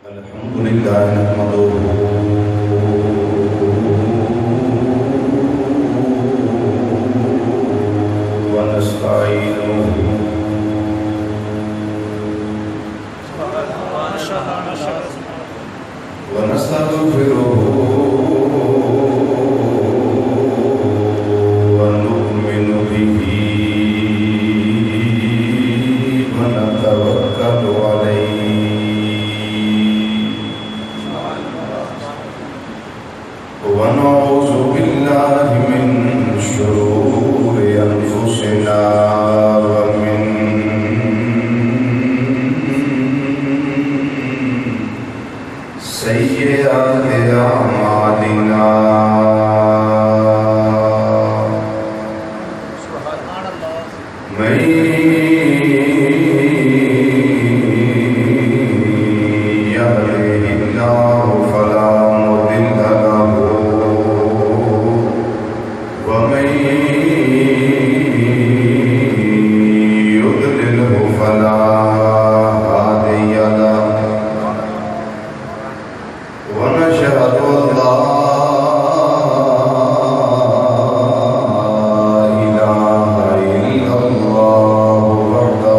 الحمد لله نحمده ونستعينه ونستغفره ونؤمن به ونتوكل عليه ونعوذ بالله من شرور أنفسنا ومن سيئات أعمالنا من يهده الله فلا مضل له ومن يضلله فلا هادي له ونشهد أن لا إله إلا الله وحده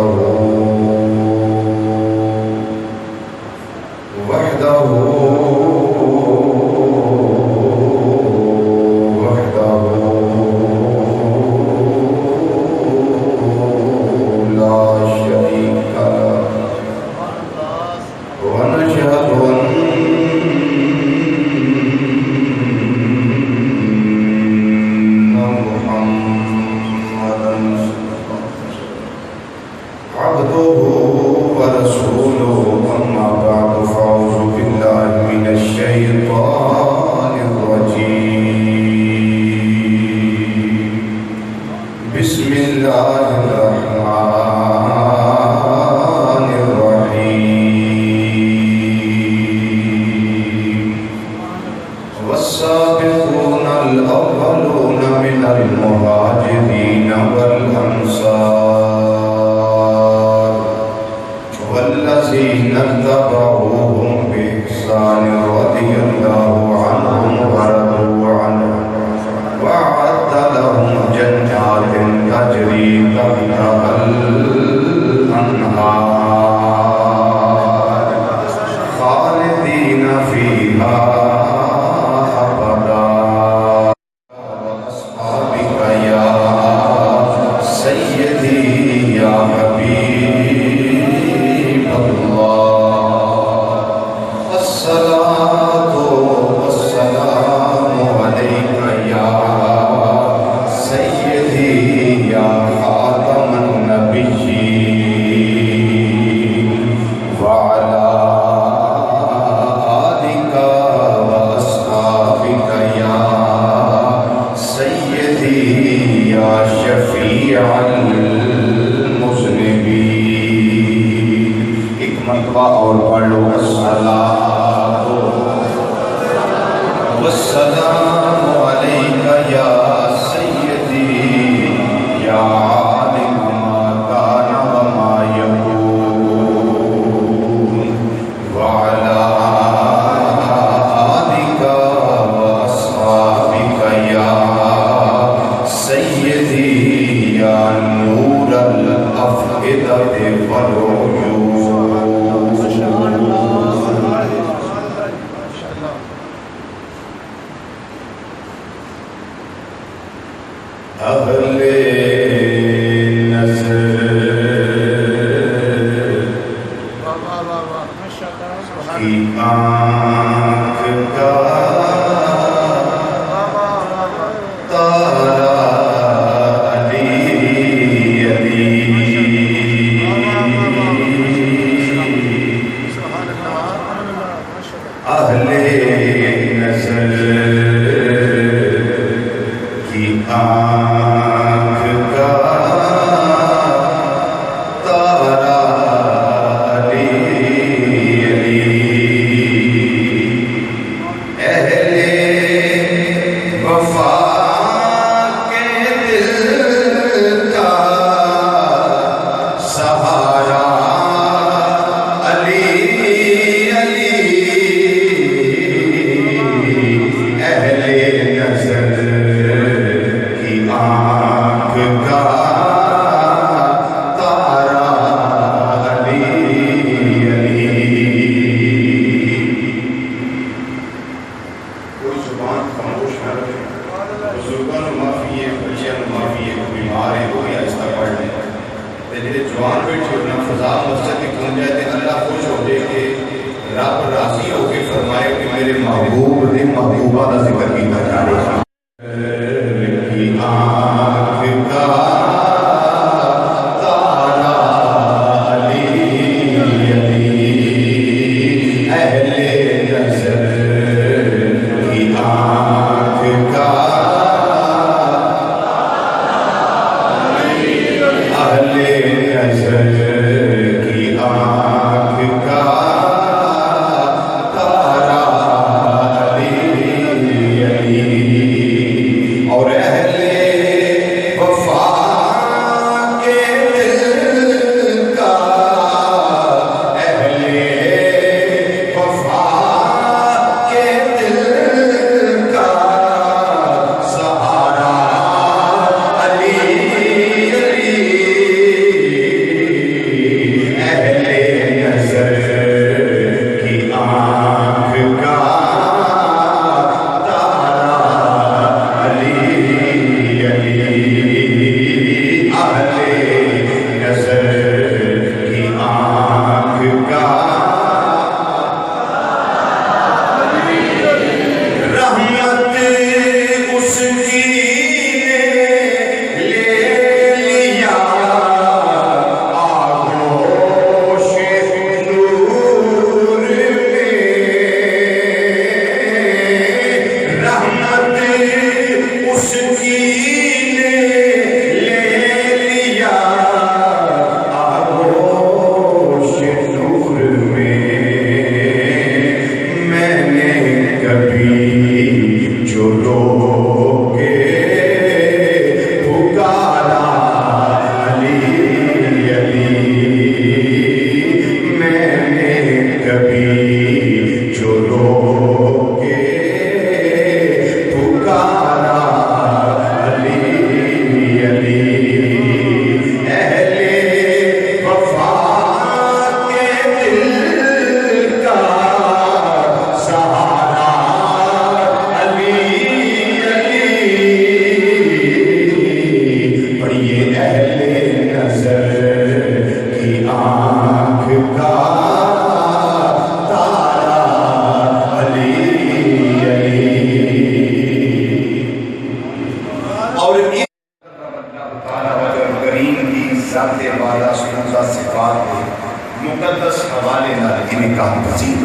لا شريك له ونشهد أن محمدا عبده ورسوله أما بعد فأعوذ بالله من الشيطان الرجيم بسم الله الرحمن الرحيم والسابقون الأولون من المهاجرين والأنصار والذين اتبعوهم بإحسان رضي الله عنهم ورضوا عنه وأعد لهم جنات تجري تحتها الأنهار خالدين فيها أبدا وأصحابك يا سيدي يا حبيب الله الصلاة والسلام عليك يا سيدي يا خاتم النبيين وعلى آلك وأصحابك يا سيدي يا شفيع المذنبين ایک مرتبہ اور پڑھ لو الصلاۃ والسلام علیک یا سیدی یا عالم ما کان وما یکون وعلی آلک واصحابک یا سیدی یا نور الافئدة والعیون اہل نظر کی آنکھ کا تارا علی علی اہل نظر کی آنکھ کا تارا علی علی اہل وفا کے دل کا سہارا علی علی رب راضی ہو کے فرمائے کہ میرے محبوب نے محبوبہ کا ذکر کیتا جا رہا ہے کی آنکھ کا تارا علی علی اہل نظر کی آنکھ کا اہل نظر کی آنکھ کا تارا علی علی اور اہل وفا کے دل کا اہل وفا کے دل کا سہارا علی علی اہل نظر کی آنکھ کا تارا علی علی اہل نظر کی آنکھ کا رحمت اس کی نے لے لیا آغوش نور میں رحمت اس کی نے لے لیا آغوش نور میں نے کبھی جو رو کے پکارا علی علی میں نے کبھی جو رو کے پکارا علی علی اہل وفا کے دل کا سہارا علی علی پڑھیے اہل نظر کی آنکھ کا تارا علی علی اور کریم کی ذات والا سنزا صفات کے مقدس حوالے نہ انکام پذیر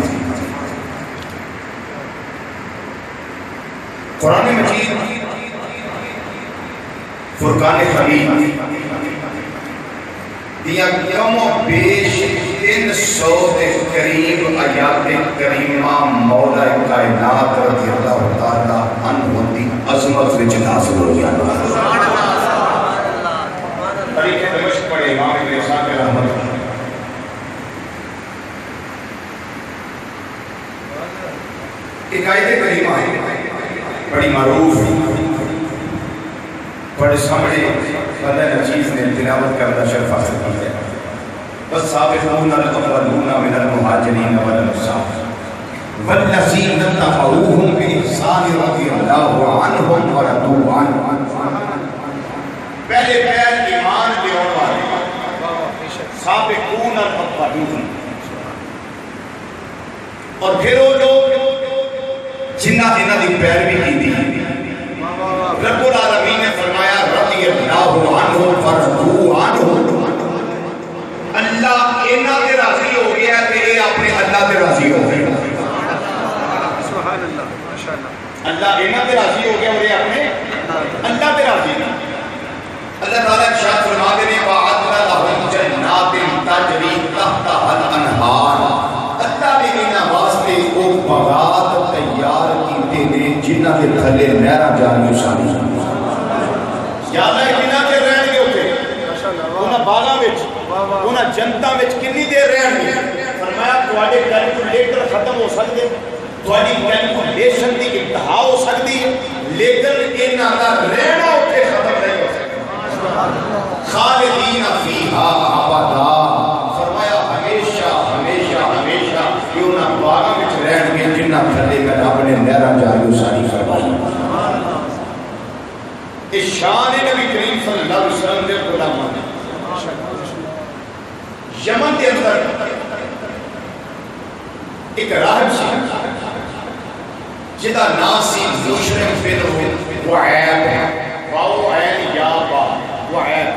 قرآن مجید فرقان حمید دیا کم و بیش 300 کے قریب آیات کریمہ مولا کائنات رضی اللہ تعالیٰ عنہ دی عظمت وچ نازل ہو جانا تاریخ دمشق پڑھے امام ابن اسحاق رحمۃ اللہ ایک آیت کریمہ ہے بڑی معروف بڑے سامنے بندہ نچیز نے تلاوت کرنا شرف حاصل کی ہے والسابقون الاولون من المہاجرین والانصار والذین اتبعوہم بإحسان رضی اللہ عنہم ورضوا عنہ پہلے پیر ایمان لے والے سابقون الاولون اور پھر وہ لوگ جنہ دی پیروی کی دی رب العالمین نے فرمایا رضی اللہ عنہ ورضوا عنہ اللہ انہاں تے راضی ہو گیا کہ یہ اپنے اللہ تے راضی ہو گئے سبحان اللہ ماشاءاللہ اللہ انہاں تے راضی ہو گیا اور یہ اپنے اللہ تے راضی ہے اللہ تعالیٰ ارشاد فرما دے نے وَأَعَدَّ لَهُمْ جَنَّاتٍ تَجْرِي تَحْتَهَا الْأَنْهَارُ اللہ نے انہاں واسطے وہ باغات تیار کیتے نے جنہاں کے تھلے نہراں جانیوں ساری یا اللہ کنہاں تے رہن گے اوتھے انہاں باغاں وچ انہاں جنتاں وچ کنی دیر رہن گے فرمایا تواڈے کیلکولیٹر ختم ہو سکدے تواڈی کیلکولیشن دی انتہا ہو سکدی ہے لیکن انہاں دا رہنا اوتھے ختم نہیں ہو سکدا خالدین فیہا ابدا فرمایا ہمیشہ ہمیشہ ہمیشہ یہ انہاں باغاں وچ رہن گے جنہاں تھلے میں رب نے نہراں جاری ساری فرمائی اس شان نبی کریم صلی اللہ علیہ وسلم دے غلامان یمن کے اندر ایک راہب سی جدا نام سی مشرف بن وعیب واو عین یا با وعیب.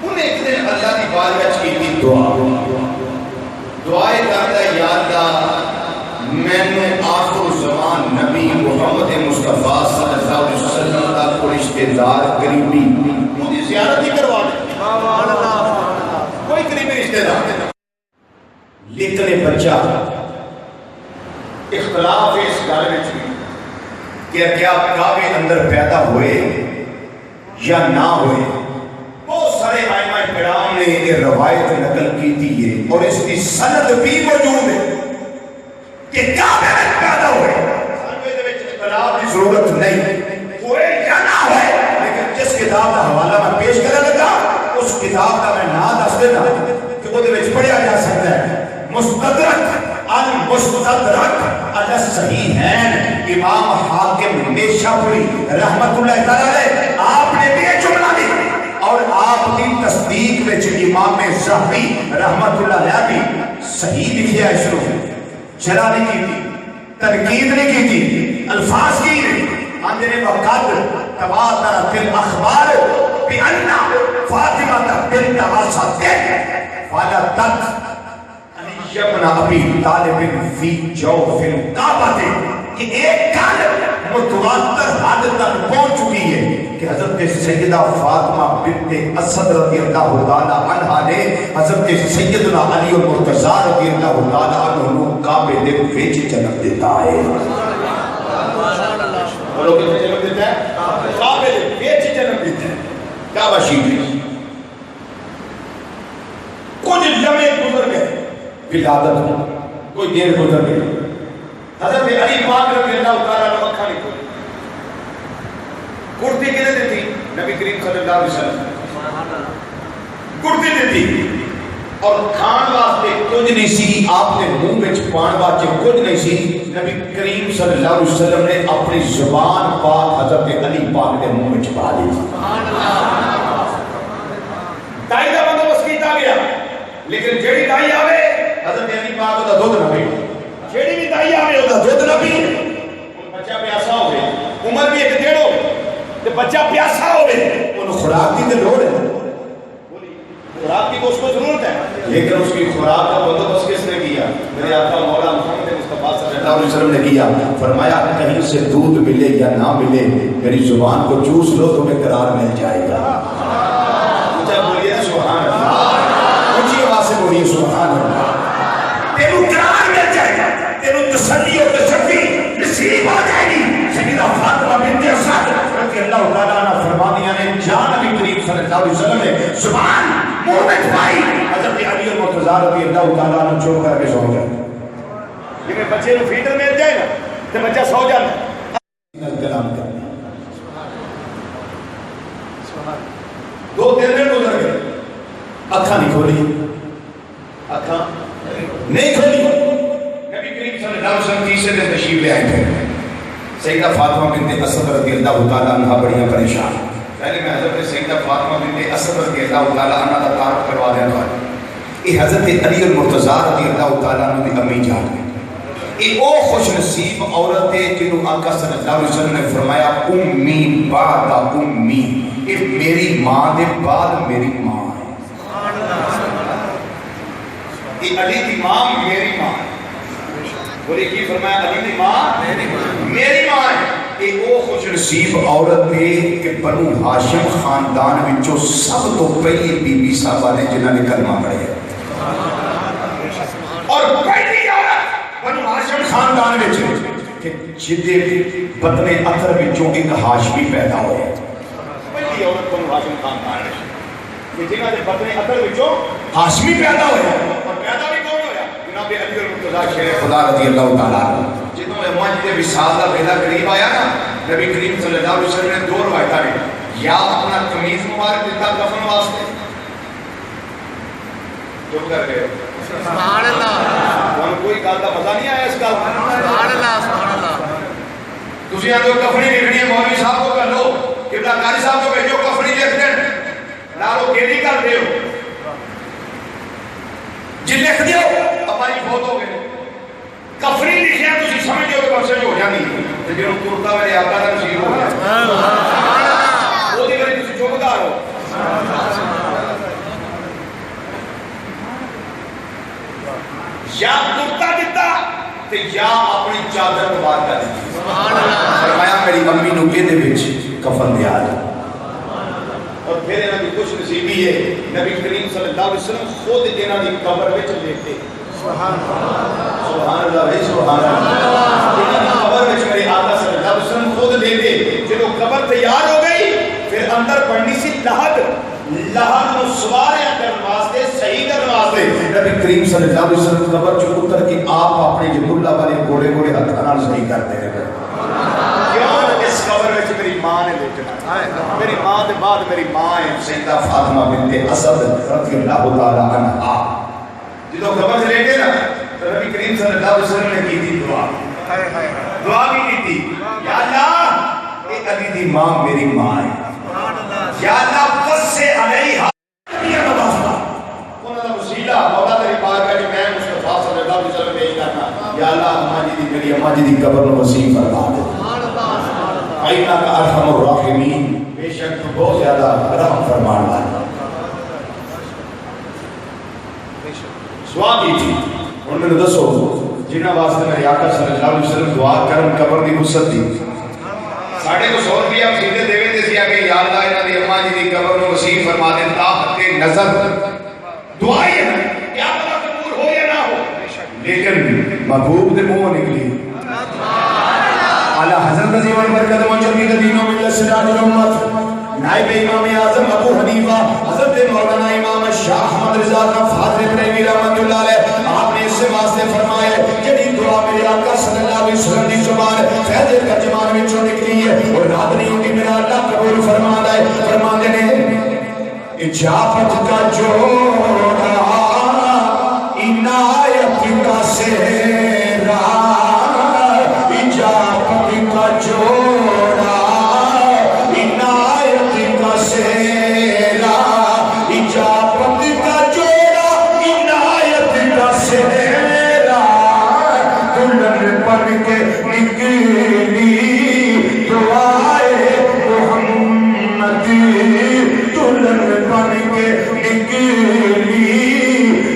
انہیں ایک دن اللہ کی بارگاہ کی تھی دعائیں کرتا ہے یا اللہ میں نے آخر زمان نبی محمد مصطفیٰ صلی اللہ علیہ وسلم کا کوئی رشتہ دار قریبی مجھے زیارت ہی کروا دے کوئی قریبی رشتہ دار. لیکن بچہ اختلاف اس گل میں کہ کیا کعبے اندر پیدا ہوئے یا نہ ہوئے. بہت سارے ائمہ کرام نے یہ روایت نقل کی تھی ہے اور اس کی سند بھی موجود ہے کہ کعبے میں پیدا ہوئے. سند وچ اختلاف کی ضرورت نہیں ہوئے یا نہ ہوئے. لیکن جس کتاب کا حوالہ میں پیش کرنے لگا اس کتاب کا میں نام دس دینا کہ وہ پڑھا جا سکتا ہے. مستدرک المستدرک علی الصحیحین امام حاکم نیشابوری رحمت اللہ تعالی علیہ آپ نے بھی یہ جملہ لکھا اور آپ کی تصدیق میں امام زہبی رحمت اللہ علیہ بھی صحیح لکھیا ہے. شروع شرح نہیں کی تھی تنقید نہیں کی تھی الفاظ کی اندر وقت تواتر فی الاخبار بان فاطمہ بنت اسد ولدت ابن ابی طالب فی جوف الکعبہ. یہ ایک کال متواتر حد تک پہنچ چکی ہے کہ حضرت سیدہ فاطمہ بنت اسد رضی اللہ تعالی عنہا نے حضرت سیدنا علی المرتضی رضی اللہ تعالی عنہ کعبے دے وچ جنم دیتا ہے. بولو کتنے جنم دیتا ہے؟ کعبے دے وچ جنم دیتا ہے. کعبہ شریف کچھ لمحے گزر گئے ولادت کوئی دیر گزر گئی. حضرت علی پاک رضی اللہ تعالیٰ عنہ اکھا نہیں کھولی. کرتی کنے دیتی نبی کریم صلی اللہ علیہ وسلم کرتی دیتی اور کھان واسطے کچھ نہیں سی. آپ نے منہ وچ پان واسطے کچھ نہیں سی. نبی کریم صلی اللہ علیہ وسلم نے اپنی زبان پاک حضرت علی پاک کے منہ وچ پا دی. دائی دا بندوبست کیتا گیا لیکن جیڑی دائی آوے حضرت علی پاک دا دودھ نہ پی. جیڑی بھی دائی آوے او دا دودھ نہ پی. بچہ پیاسا ہوئے عمر بھی ایک ڈیڑھ ہوئے تے بچہ پیاسا ہوئے انہوں خوراک کی تے لوڑ ہے. خوراک کی تو اس کو ضرورت ہے لیکن اس کی خوراک کا بندوبست کس نے کیا؟ میرے آقا مولا محمد مصطفیٰ صلی اللہ علیہ وسلم نے کیا. فرمایا کہیں سے دودھ ملے یا نہ ملے میری زبان کو چوس لو تمہیں قرار مل جائے گا. اونچا بولیے نا سبحان اللہ. اونچی آواز سے بولیے سبحان اللہ. تینوں قرار مل جائے گا تینوں تسلی اور تشفی نصیب ہو جائے گی. سیدہ فاطمہ بنت اسد رضی اللہ تعالیٰ عنہ فرمانیاں نے جان نبی کریم صلی اللہ علیہ وسلم نے زبان منہ میں چھپائی. حضرت علی المرتضی رضی اللہ تعالیٰ عنہ چپ کر کے سو گئے. لیکن بچے کو فیڈر مل جائے نا تو بچہ سو جاتا ہے. کلام کرنا 2-3 دن گزر گئے اکھاں نہیں کھولی. اکھاں نہیں کھولی. نبی کریم صلی اللہ علیہ وسلم تیسرے دن تشریف لے آئے تھے. سیدہ فاطمہ بنت اسد رضی اللہ تعالیٰ عنہ بڑیاں پریشان. پہلے میں حضرت سیدہ فاطمہ بنت اسد رضی اللہ تعالیٰ عنہ کا تعارف کروا دیا تھا. یہ حضرت علی المرتضی رضی اللہ تعالیٰ عنہ کی امی جان ہے. یہ وہ خوش نصیب عورت ہے جنہوں آقا صلی اللہ علیہ وسلم نے فرمایا امی بعد امی. یہ میری ماں دے بعد میری ماں ہے. یہ علی کی ماں میری ماں ہے. بولے کی فرمایا علی کی ماں میری ماں ہے. یہ وہ خوش نصیب عورت ہے کہ بنو ہاشم خاندان وچوں سب تو پہلی بی بی صاحبہ نے جنہاں نے کلمہ پڑھیا اور پہلی عورت بنو ہاشم خاندان وچ کہ جدے بدن اثر وچوں ایک ہاشمی پیدا ہوئے. پہلی عورت بنو ہاشم خاندان وچ جنہاں دے بدن اثر وچوں ہاشمی پیدا ہوئے اور پیدا بھی کون ہویا؟ جناب علی المرتضی شیر خدا رضی اللہ تعالیٰ عنہ. جدوں امام جی دے وصال دا ویلا قریب آیا نا نبی کریم صلی اللہ علیہ وسلم نے 2 روایتاں نے یا اپنا قمیض مبارک دیتا کفن واسطے. چپ کر گئے سبحان اللہ. ہم کوئی گل کا مزہ نہیں آیا اس گل کا. سبحان اللہ سبحان اللہ. تسی آندے کفنی لکھنی ہے مولوی صاحب کو کر لو قبلہ قاری صاحب کو بھیجو کفنی لکھ دین نالو گیری کر دیو جی لکھ دیو ہماری فوت ہو گئے جو کرتا میرے آقا کا نصیب ہو گیا وہ دی بڑی تسی چوبدار ہو یا کرتا دیتا تے یا اپنی چادر مبارک کر دیتی فرمایا میری امی نو کے دے وچ کفن دیا اور پھر انہاں دی خوش نصیبی ہے نبی کریم صلی اللہ علیہ وسلم خود انہاں دی قبر وچ لیٹے سبحان اللہ بھائی سبحان اللہ انہاں دی قبر وچ میرے آقا صلی اللہ علیہ وسلم خود لیٹے جدوں قبر تیار ہو گئی پھر اندر پڑھنی سی لحد نو سوارے کرنے واسطے صحیح کرنے واسطے نبی کریم صلی اللہ علیہ وسلم قبر چ اتر کے آپ اپنے جبلہ والے گھوڑے گھوڑے ہتھاں نال صحیح کرتے ہیں کیوں اس قبر وچ میری ماں نے لیٹنا میری ماں دے بعد میری ماں ہے سیدہ فاطمہ بنت اسد رضی اللہ تعالی عنہا جدوں قبر سے لیٹے نا تو نبی کریم صلی اللہ علیہ وسلم نے کی تھی دعا بھی کی تھی یا اللہ اے علی دی ماں میری ماں ہے یا اللہ قصے علیہا یہ واسطہ انہاں دا وسیلہ مولا تیری پاک ہے کہ میں مصطفیٰ صلی اللہ علیہ وسلم پیش کرنا یا اللہ اماں جی دی میری اماں جی دی قبر نو وسیع فرما دے اینک ارحم الراحمین بے شک تو بہت زیادہ رحم فرمان والا دعا کی تھی انہوں نے دسو جنہاں واسطے میرے آقا صلی اللہ علیہ وسلم دعا کرم قبر دی وسعت دی ساڑھے کو 100 روپیہ سیدھے دیوے تے سی کہ یا اللہ انہاں دی اماں جی دی قبر نو وسیع فرما دے تا حق نظر دعا ہے نا کیا پتہ قبول ہو یا نہ ہو لیکن محبوب دے منہ نکلی اعلی حضرت عظیم برکت منجمی دینوں میں سراج الامت نائب امام اعظم ابو حنیفہ حضرت مولانا امام شاہ احمد رضا کا فاضل بریلوی رحمۃ اللہ علیہ آپ نے اس سے واسطے فرمایا کہ یہ دعا میرے آقا صلی اللہ علیہ وسلم کی زبان فیض ترجمان وچوں نکلی ہے اور رات نہیں ہوگی میرا اللہ قبول فرماتا ہے فرماتے نے اجابت کا جوڑا عنایت کا سہرا اجابت کا جوڑا عنایت کا سہرا اجابت کا جوڑا عنایت کا سہرا دلہن بن کے نکلی دعائے محمدی دلہن بن کے نکلی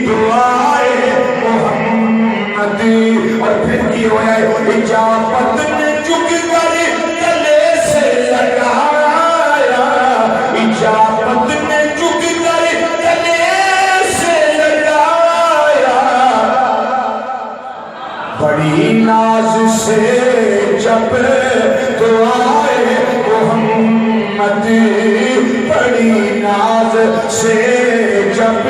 دعائے محمدی اور پھر کی ہویا اجابت نے جھک کر گلے سے لگایا اجابت نے جھک کر گلے سے لگایا بڑی ناز سے جب دعائے محمدی بڑی ناز سے جب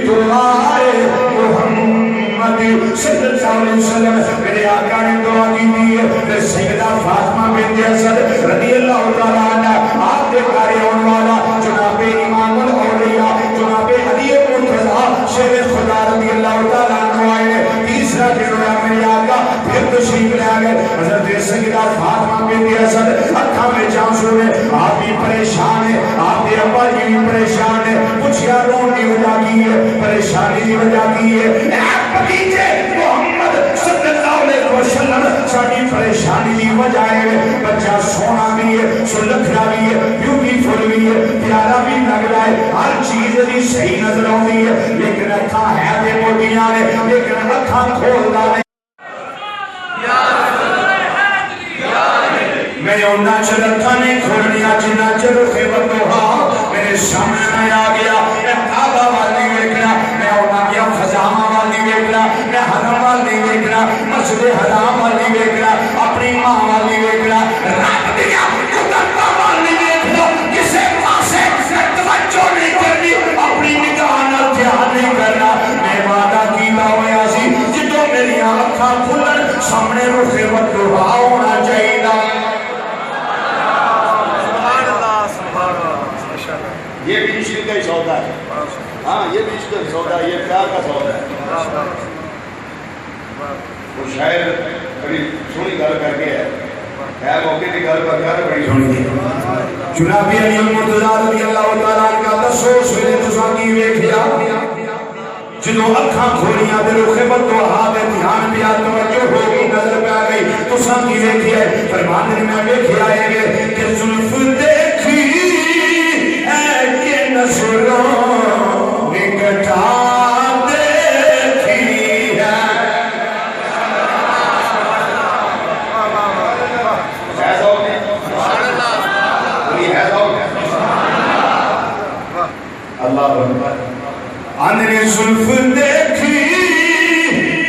دعائے محمدی صلی اللہ علیہ وسلم میرے آقا نے دعا کی دی ہے سیدہ فاطمہ بنت اسد رضی اللہ تعالی عنہ آپ کے قاری ہونے والا جناب امام الاولیاء جناب علی مرتضیٰ شیر خدا رضی اللہ تعالی عنہ آئے تیسرا دن ہوا میرے آقا پھر تشریف لے آگئے حضرت سیدہ فاطمہ بنت اسد اکھا میں جانسو ہے آپ بھی پریشان ہے آپ کے ابا جی بھی پریشان ہے پوچھیا رون کی وجہ کی ہے پریشانی کی وجہ کی ہے اے بھتیجے محمد صلی اللہ علیہ وسلم ساری پریشانی کی وجہ ہے بچہ سونا بھی ہے سلکھنا بھی ہے بیوٹیفل بھی ہے پیارا بھی لگ رہا ہے ہر چیز بھی صحیح نظر آتی ہے لیکن اکھاں ہے دے موٹیاں نے لیکن اکھاں کھولنا نہیں میں انہاں چل اکھاں نہیں کھولنیا جنہ چل خیبت دوہا میرے سامنے میں آ گیا میں کعبہ والی ویکنا میں انہاں گیا خزامہ والی ویکنا میں حرم والی ویکنا مسجد حرام والی ویکنا اپنی ماں والی ویکنا رب دیا مدتہ والی ویکنا کسے پاسے توجہ نہیں کرنی اپنی نگاہ نہ دھیان نہیں کرنا میں وعدہ کیتا ہویا سی جدوں میری آنکھاں کھلن سامنے رخ وقتہ ہونا چاہیے یہ بھی عشق کا ہی سودا ہے ہاں یہ بھی عشق کا سودا ہے یہ پیار کا سودا ہے وہ شاعر بڑی سونی گل کر کے ہے موقع کی گل پر کر بڑی سونی ہے جناب علی مرتضیٰ رضی اللہ تعالیٰ عنہ کا دسو سویرے تساں کی ویکھیا جنہوں اکھاں کھولیاں دل و خبت و ہاتھ دھیان پیا توجہ ہوگی نظر پہ آ گئی تساں کی ویکھیا میں نے زلف دیکھی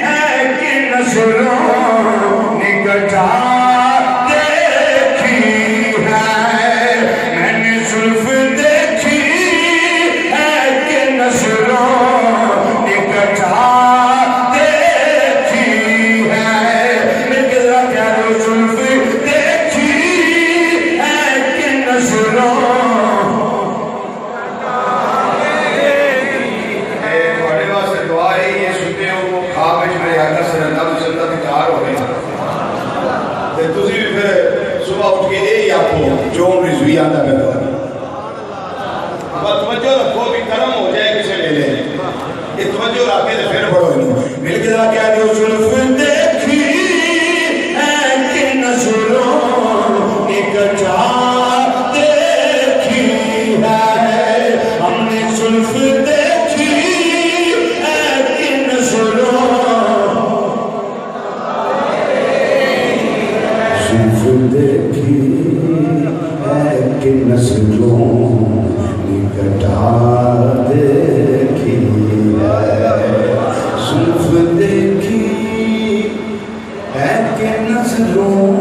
ہے کہ نظروں نے کٹا دیکھی ہے، میں نے زلف دیکھی ہے کہ نظروں نے کٹا دیکھی ہے، میں کہا کیا جو زلف دیکھی ہے کہ نظروں جو رضوی آتا ہے توجہ رکھو بھی کرم ہو جائے کسے لے لے یہ توجہ رکھے تو پھر پڑھو نہیں مل کے ذرا کیا جو زلف دیکھی ہے کہ نظروں نے کٹا دیکھی ہے، ہم نے زلف دیکھی ہے کہ نظروں زلف دیکھی کہ نسلوں نے کٹا دیکھی ہے، زلف دیکھی ہے کہ نسلوں